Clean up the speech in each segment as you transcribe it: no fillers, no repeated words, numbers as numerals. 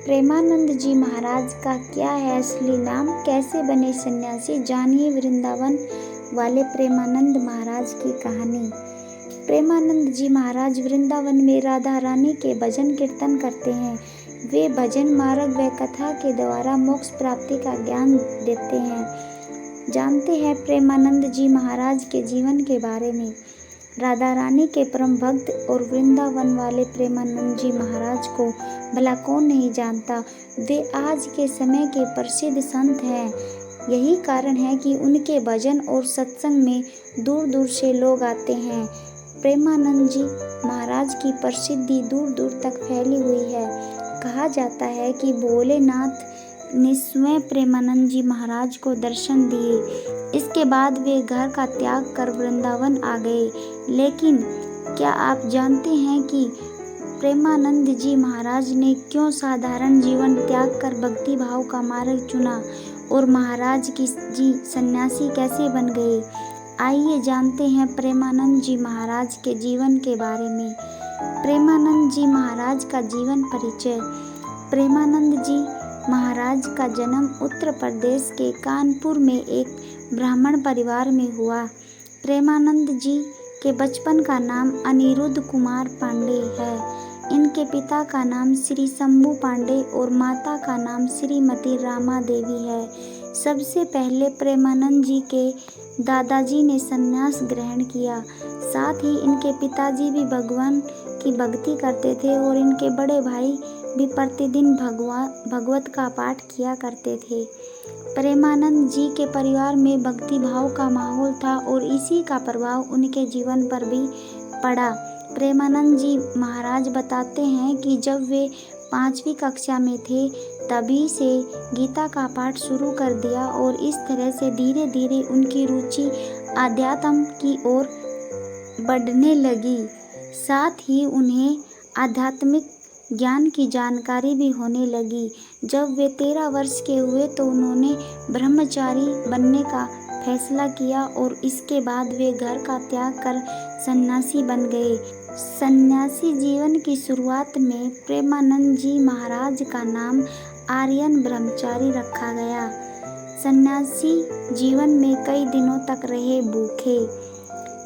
प्रेमानंद जी महाराज का क्या है असली नाम, कैसे बने सन्यासी, जानिए वृंदावन वाले प्रेमानंद महाराज की कहानी। प्रेमानंद जी महाराज वृंदावन में राधा रानी के भजन कीर्तन करते हैं। वे भजन मार्ग व कथा के द्वारा मोक्ष प्राप्ति का ज्ञान देते हैं। जानते हैं प्रेमानंद जी महाराज के जीवन के बारे में। राधा रानी के परम भक्त और वृंदावन वाले प्रेमानंद जी महाराज को भला कौन नहीं जानता। वे आज के समय के प्रसिद्ध संत हैं। यही कारण है कि उनके भजन और सत्संग में दूर दूर से लोग आते हैं। प्रेमानंद जी महाराज की प्रसिद्धि दूर दूर तक फैली हुई है। कहा जाता है कि भोलेनाथ ने स्वयं प्रेमानंद जी महाराज को दर्शन दिए। इसके बाद वे घर का त्याग कर वृंदावन आ गए। लेकिन क्या आप जानते हैं कि प्रेमानंद जी महाराज ने क्यों साधारण जीवन त्याग कर भक्ति भाव का मार्ग चुना और महाराज जी सन्यासी कैसे बन गए? आइए जानते हैं प्रेमानंद जी महाराज के जीवन के बारे में। प्रेमानंद जी महाराज का जीवन परिचय। प्रेमानंद जी महाराज का जन्म उत्तर प्रदेश के कानपुर में एक ब्राह्मण परिवार में हुआ। प्रेमानंद जी के बचपन का नाम अनिरुद्ध कुमार पांडे है। इनके पिता का नाम श्री शंभू पांडे और माता का नाम श्रीमती रामा देवी है। सबसे पहले प्रेमानंद जी के दादाजी ने संन्यास ग्रहण किया। साथ ही इनके पिताजी भी भगवान की भक्ति करते थे और इनके बड़े भाई भी प्रतिदिन भगवत का पाठ किया करते थे। प्रेमानंद जी के परिवार में भक्ति भाव का माहौल था और इसी का प्रभाव उनके जीवन पर भी पड़ा। प्रेमानंद जी महाराज बताते हैं कि जब वे 5वीं कक्षा में थे तभी से गीता का पाठ शुरू कर दिया और इस तरह से धीरे धीरे उनकी रुचि आध्यात्म की ओर बढ़ने लगी। साथ ही उन्हें आध्यात्मिक ज्ञान की जानकारी भी होने लगी। जब वे 13 वर्ष के हुए तो उन्होंने ब्रह्मचारी बनने का फैसला किया और इसके बाद वे घर का त्याग कर सन्यासी बन गए। सन्यासी जीवन की शुरुआत में प्रेमानंद जी महाराज का नाम आर्यन ब्रह्मचारी रखा गया। सन्यासी जीवन में कई दिनों तक रहे भूखे।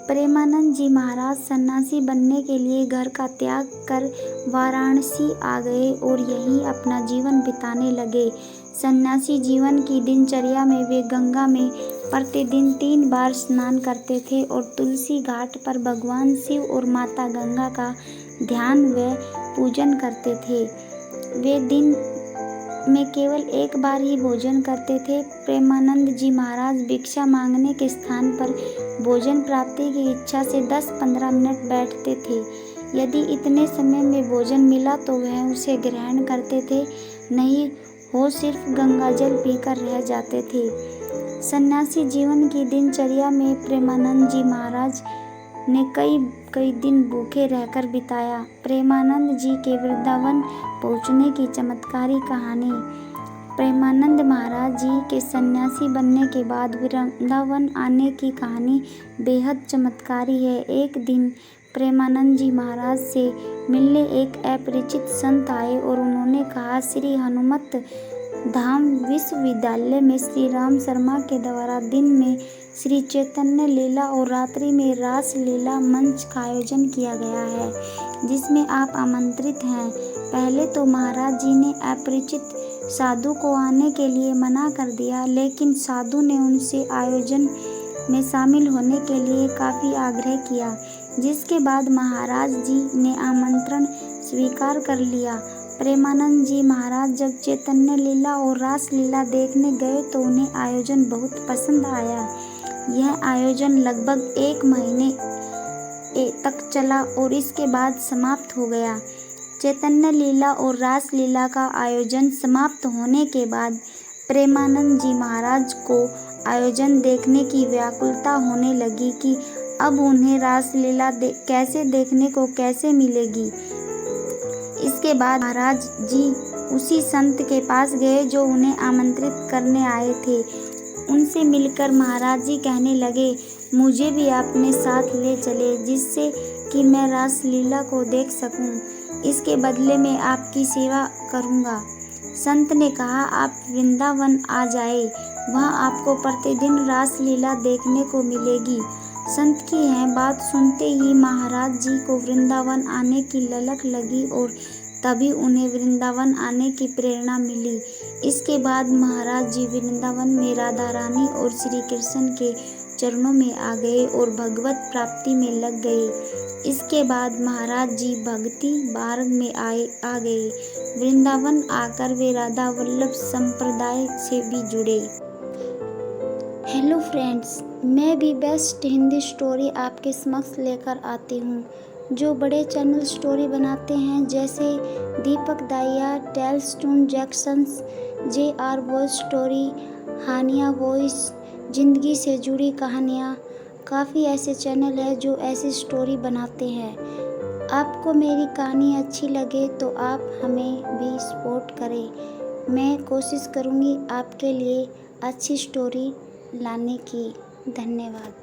प्रेमानंद जी महाराज सन्यासी बनने के लिए घर का त्याग कर वाराणसी आ गए और यहीं अपना जीवन बिताने लगे। सन्यासी जीवन की दिनचर्या में वे गंगा में प्रतिदिन 3 बार स्नान करते थे और तुलसी घाट पर भगवान शिव और माता गंगा का ध्यान व पूजन करते थे। वे दिन में केवल 1 बार ही भोजन करते थे। प्रेमानंद जी महाराज भिक्षा मांगने के स्थान पर भोजन प्राप्ति की इच्छा से 10-15 मिनट बैठते थे। यदि इतने समय में भोजन मिला तो वह उसे ग्रहण करते थे, नहीं हो सिर्फ गंगा जल पीकर रह जाते थे। सन्यासी जीवन की दिनचर्या में प्रेमानंद जी महाराज ने कई दिन भूखे रहकर बिताया। प्रेमानंद जी के वृंदावन पहुंचने की चमत्कारी कहानी। प्रेमानंद महाराज जी के सन्यासी बनने के बाद वृंदावन आने की कहानी बेहद चमत्कारी है। एक दिन प्रेमानंद जी महाराज से मिलने एक अपरिचित संत आए और उन्होंने कहा, श्री हनुमत धाम विश्वविद्यालय में श्री राम शर्मा के द्वारा दिन में श्री चैतन्य लीला और रात्रि में रास लीला मंच का आयोजन किया गया है, जिसमें आप आमंत्रित हैं। पहले तो महाराज जी ने अपरिचित साधु को आने के लिए मना कर दिया, लेकिन साधु ने उनसे आयोजन में शामिल होने के लिए काफ़ी आग्रह किया, जिसके बाद महाराज जी ने आमंत्रण स्वीकार कर लिया। प्रेमानंद जी महाराज जब चैतन्य लीला और रास लीला देखने गए तो उन्हें आयोजन बहुत पसंद आया। यह आयोजन लगभग 1 महीने तक चला और इसके बाद समाप्त हो गया। चैतन्य लीला और रास लीला का आयोजन समाप्त होने के बाद प्रेमानंद जी महाराज को आयोजन देखने की व्याकुलता होने लगी कि अब उन्हें रास लीला देखने को कैसे मिलेगी। इसके बाद महाराज जी उसी संत के पास गए जो उन्हें आमंत्रित करने आए थे। उनसे मिलकर महाराज जी कहने लगे, मुझे भी अपने साथ ले चले जिससे कि मैं रास लीला को देख सकूं। इसके बदले में आपकी सेवा करूंगा। संत ने कहा, आप वृंदावन आ जाए, वहाँ आपको प्रतिदिन रासलीला देखने को मिलेगी। संत की यह बात सुनते ही महाराज जी को वृंदावन आने की ललक लगी और तभी उन्हें वृंदावन आने की प्रेरणा मिली। इसके बाद महाराज जी वृंदावन में राधा रानी और श्री कृष्ण के चरणों में आ गए और भगवत प्राप्ति में लग गए। इसके बाद महाराज जी भक्ति मार्ग में आ गए। वृंदावन आकर वे राधा वल्लभ संप्रदाय से भी जुड़े। हेलो फ्रेंड्स, मैं भी बेस्ट हिंदी स्टोरी आपके समक्ष लेकर आती हूँ। जो बड़े चैनल स्टोरी बनाते हैं जैसे Deepak Dahiya, tales toon Jacksons, JR voice story, Hania voice, ज़िंदगी से जुड़ी कहानियाँ, काफ़ी ऐसे चैनल हैं जो ऐसी स्टोरी बनाते हैं। आपको मेरी कहानी अच्छी लगे तो आप हमें भी सपोर्ट करें। मैं कोशिश करूँगी आपके लिए अच्छी स्टोरी लाने की। धन्यवाद।